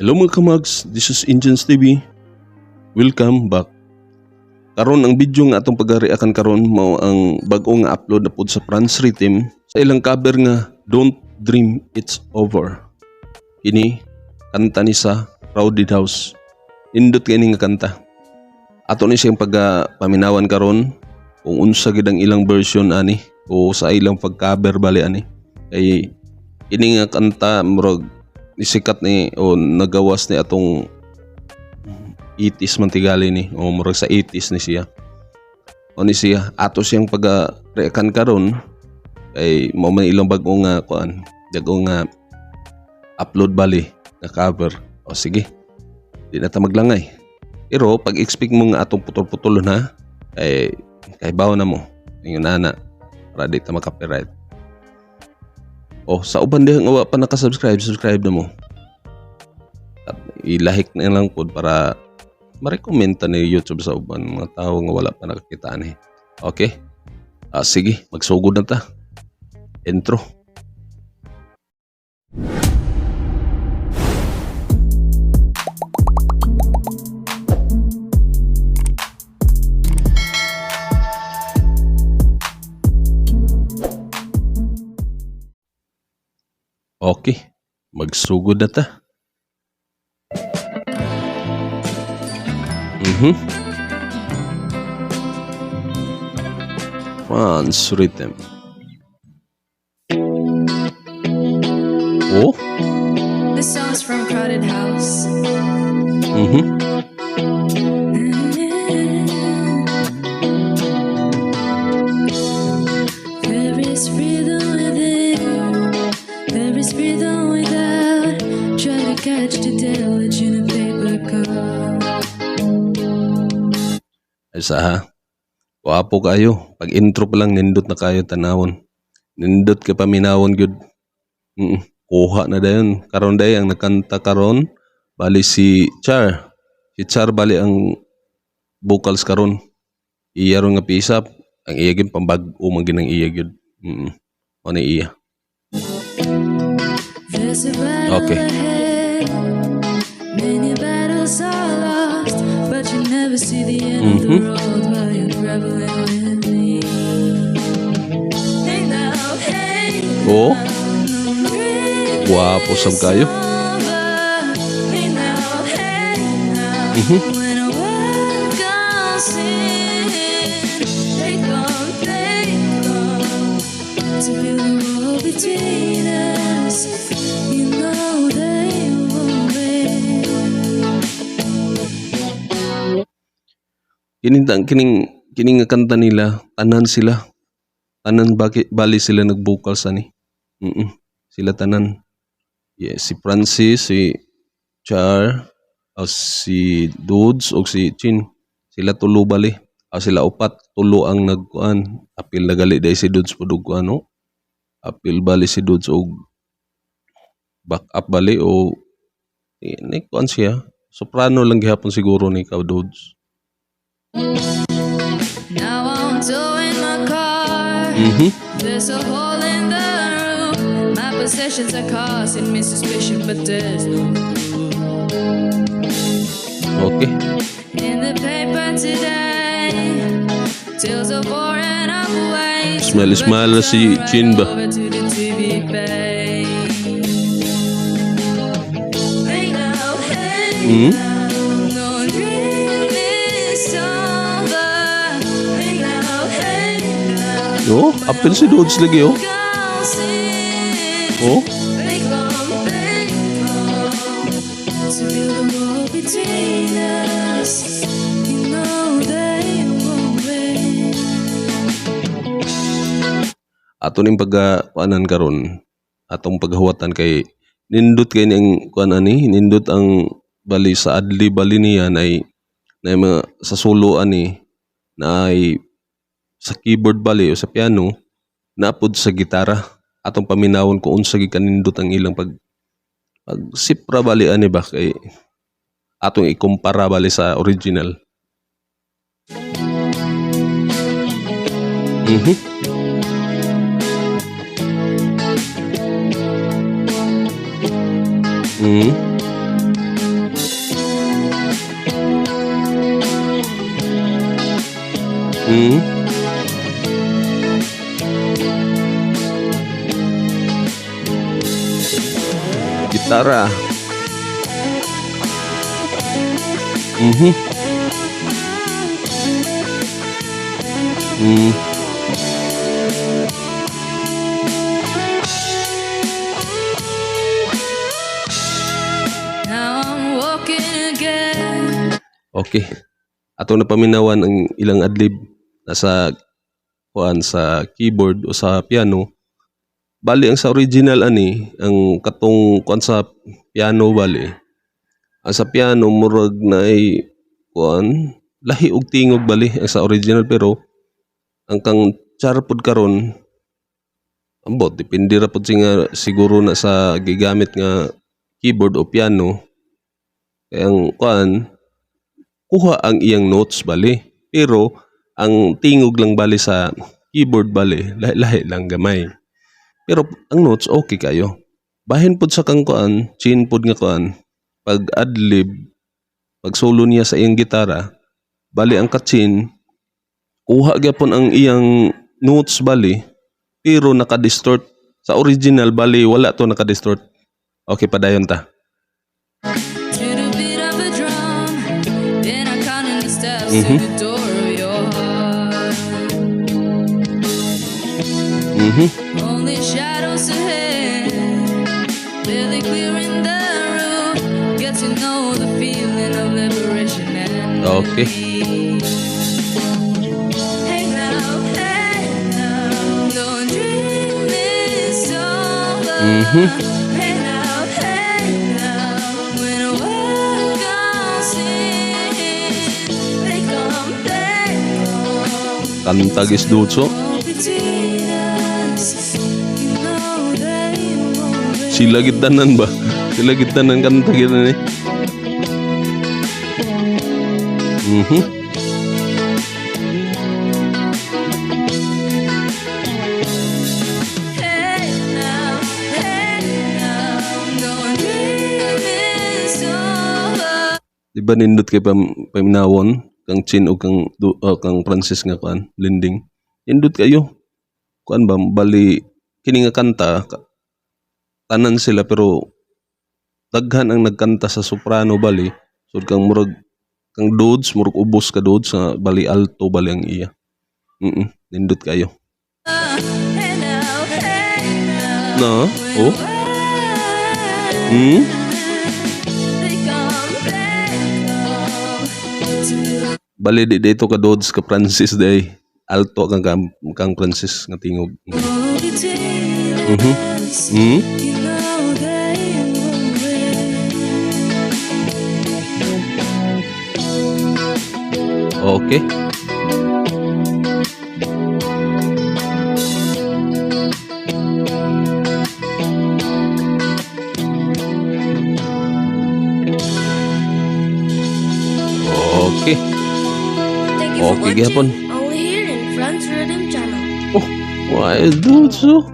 Hello mga kamags, this is Indians TV. Welcome back. Karon ang video nga atong pag-react karon mao ang bag-o nga upload na pod sa France Rhythm sa ilang cover nga Don't Dream It's Over. Ini kanta ni sa Crowded House. Indot kini nga kanta. Ato ni siyang paminawan karon kung unsa gid ang ilang version ani o sa ilang pag-cover bali ani. Kay ini nga kanta murag isikat ni o nagawas ni atong 80s man tigali ni o murag sa 80s ni siya. O ni siya ato siyang pag-reakan karon kay mao man ilang bag-o nga kuan, dago nga upload bali nga cover. O sige. Di na ta maglangay. Pero pag-expect mo nga atong putol-putol na kay bawo na mo. Ingon ana para di ta maka-copyright. O sa uban dihang nga wa pa naka-subscribe, subscribe na mo. At ilahik na lang pod para ma-recommenda ni YouTube sa uban mga tao nga wala pa nakakita ni. Okay? Sige, magsugod na ta. Intro. Okay, magsugod na ta. France Rhythm. Oh? This song's from Crowded House. There is freedom within, there is freedom without. Try to catch the deluge in a paper cup. Isa ha. Wapo kayo. Pag intro pa lang nindot na kayo tanawon. Nindot ka paminawon gyud. Kuha na dayon. Karon day ang nakanta karon bali si Char. Si Char bali ang vocals karon. Iya ron nga pisap. Ang iya gyud pambag-o man gyud ang iya gyud. Ano iya. There's a battle Okay. ahead. Many battles are lost, but you never see the end of the road while you're traveling with me. Hey now, hey, Oh, no rain wapo sab kayo. over. Hey now, hey now, when a world comes in, take on to build a wall between us. You know they won't win. Kining nga kanta nila, tanan sila. Tanan bali sila nag-vocals ani. Sila tanan. Yes, si Francis, si Char, si Dudes o si Chin. Sila tulo bali. Sila upat, tulo ang nagkuan. Apil na gali dahil si Dudes po dugkuan no. Apil bali si Dudes o back up bali o ni kuan siya. Soprano lang gihapon siguro ni ikaw Dudes. Now I'm towing my car. There's a hole in the roof. My possessions are causing me suspicion, but there's no proof. Okay. In the paper today, tales of war and of waste. Smile na si Chin ba? Over to the TV bay. Hey now, hey now, no dream is over. Hey now, hey now. Oh, apil si Dudes lagi oh. Oh, To build a wall between us. You know they won't win. ato ning pagkuanan karon, atong paghuwatan kay nindot kay ning kuan ani, nindot ang bali sa adli bali niya ay na mga sa solo ani na ay sa keyboard bali o sa piano napod sa gitara. Atong paminawon kung unsa gi kanindot ang ilang pag sipra bali ani ba kay atong ikumpara bali sa original. Hmm? Gitara. Mhm. Hmm. Now I'm walking again. Okay. Ato na paminawan ang ilang adlib nasa kuan sa keyboard o sa piano. Bali ang sa original ani, ang katong kuan sa piano bali. Ang sa piano murag na ay kuan lahi og tingog bali ang sa original, pero ang kang charpod karon ambot depende ra pud nga siguro na sa gigamit nga keyboard o piano. Kaya ang kuan kuha ang iyang notes bali, pero ang tingog lang bali sa keyboard bali lahi-lahi lang gamay. Pero ang notes okay kayo. Bahin pud sa kang kuan, chin pud nga kuan, pag adlib, pag solo niya sa iyang gitara, bali ang katsin, kuha gyapon ang iyang notes bali, pero naka-distort. Sa original bali wala to naka-distort. Okay, padayon ta. To the beat of a drum, then I counting the steps Mhm. to the door of your heart. Mhm. Only shadows ahead, barely clearing the room. Get to know the feeling of liberation and Okay. release. Hey now, don't dream it's over. Mhm. Hey now, when a world comes in, they come back home. Kanta gis dutso. Between us, you know they won't break. Sila gitanan ba? Sila gitanan kanta gina ni. Mhm. Hey now, don't dream it's over. Di ba nindot kay paminawon kang Chin o kang Francis nga kuan, Linding. Nindot kayo. Kuan ba bali kini nga kanta tanan sila, pero daghan ang nagkanta sa soprano bali. So kang murag kang dudes, murag ubos ka dudes sa bali alto bali ang iya. Nindot kayo. Hey now, Na? Oh? when Hmm? they come back home. Bali di dito ka dudes ka Francis day. Alto kang Francis nga tingog. Between Mhm. us, Hmm? you know they won't break. Okay. Okay. Thank you for Okay, gihapon. watching. Only here in Franz Rhythm Channel. Oh, why dudes oh?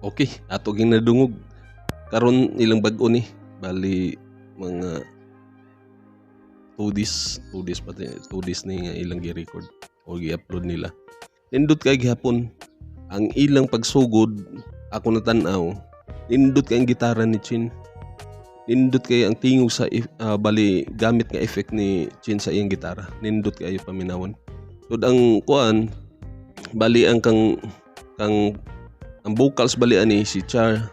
Okay, ato ging nadungog. Karon ilang bag-o ni. Bali mga 2 days pati 2 days ni nga ilang gi-record o gi-upload nila. Nindot kay gihapon ang ilang pagsugod. Ako natan-aw, nindot kay ang gitara ni Chin. Nindot kay ang tingog sa bali gamit nga effect ni Chin sa iyang gitara. Nindot kay paminawan. So ang kuan bali ang ang vocals bali ani si Char.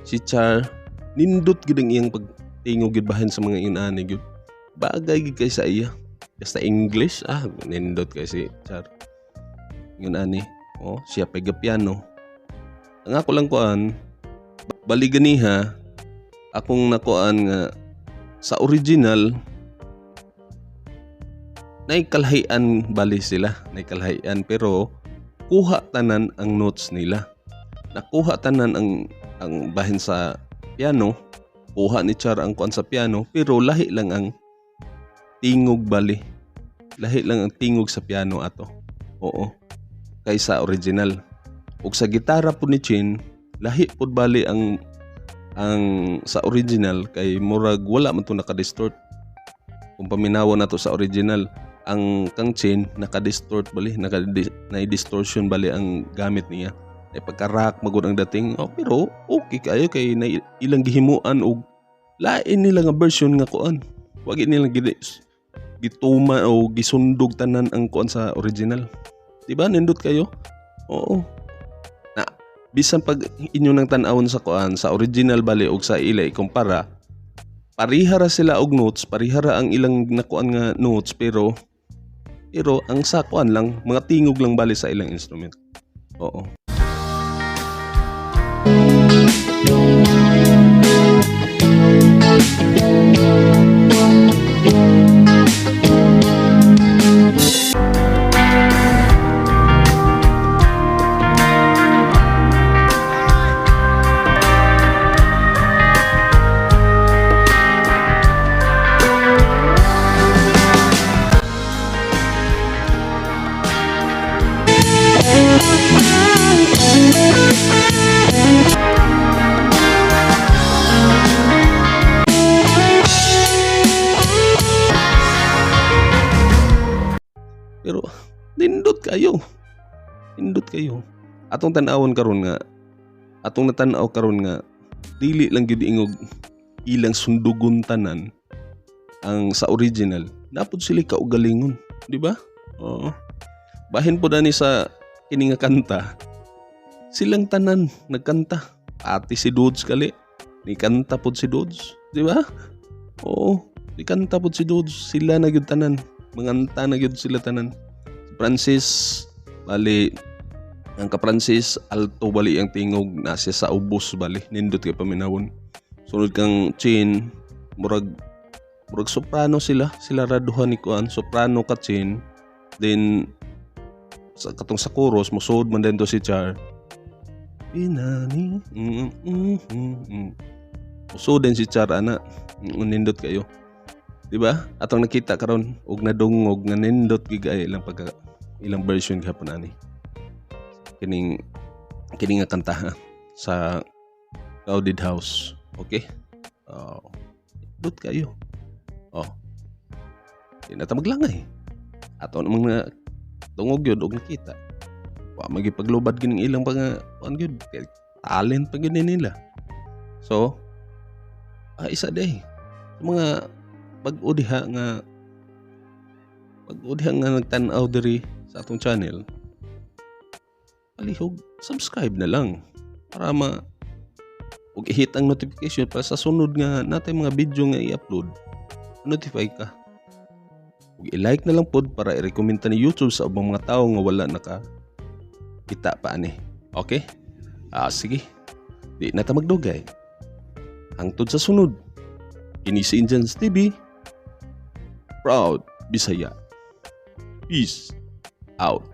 Si Char nindot gid ang iyang pagtingog gid bahin sa mga inani gid. Bagay gid kay sa iya. Basta English nindot kay si Char. Yun ani. Oh, siya pega piano. Ang ako lang kuan bali ganiha akong nakuan nga sa original naikalhayan bali sila, naikalhayan, pero kuha tanan ang notes nila. Nakuha tanan ang bahin sa piano, kuha ni Char ang kuan sa piano, pero lahi lang ang tingog bali. Lahi lang ang tingog sa piano ato. Oo. Kaysa original. Ug sa gitara po ni Chin, lahi pod bali ang sa original kay murag wala man to naka-distort. Kung paminawa na to sa original, ang kang chain naka-distort bali, na-distortion bali ang gamit niya. Ay pagka-rock magud ang dating, pero okay kayo kay na ilang gihimuan og lain nila nga version nga kuan. Wagi nila gituma o gisundog tanan ang kuan sa original. Diba nindot kayo? Oo. Na bisan pag inyo nang tan-awon sa kuan sa original bali og sa ila ikumpara, parihara sila og notes, parihara ang ilang nakuan nga notes pero ang sa kuan lang mga tingog lang bali sa ilang instrument. Oo. Pero nindot kayo. Nindot kayo. Atong tan-awon karon nga, atong natanaw karon nga dili lang gyud ingog ilang sundugon tanan ang sa original. Napod sila kaugalingon, di ba? Oo. Bahin po dani sa kini nga kanta. Silang tanan nagkanta. Ati si Dudes kali. Ni kanta pod si Dudes, di ba? Oo. Ni kanta pod si Dudes. Sila na gyud tanan. Manganta na gyud sila tanan. Si Francis bali ang ka Francis alto bali ang tingog nasa sa ubos bali nindot kay paminawon. Sunod kang chain murag soprano sila raduhan ni kuan soprano ka chain, then sa katong sa chorus musod man din to si Char Pinani musod din si Char ana nindot kayo. Diba? Atong nakita karon og nadungog nga nindot gigay ilang ilang version gihapon ani. Kining nga kanta ha, sa Crowded House. Okay? Dot kayo. Di na ta maglangay. Ato namang na tungog yun og nakita. Wa magipaglubad gining ilang pang gyud. Talent pa gyud nila. So, isa day. Mga pag-o diha nga nagtan-aw diri sa atong channel, palihog subscribe na lang para ug i-hit ang notification para sa sunod nga natay mga video nga i-upload, notify ka. Ug i-like na lang pod para i-recommend ni YouTube sa ubang mga tawo nga wala kita pa ani. Okay? Sige. Di na ta magdugay. Hangtod sa sunod. Kini si Indians TV. Proud Bisaya. Peace out.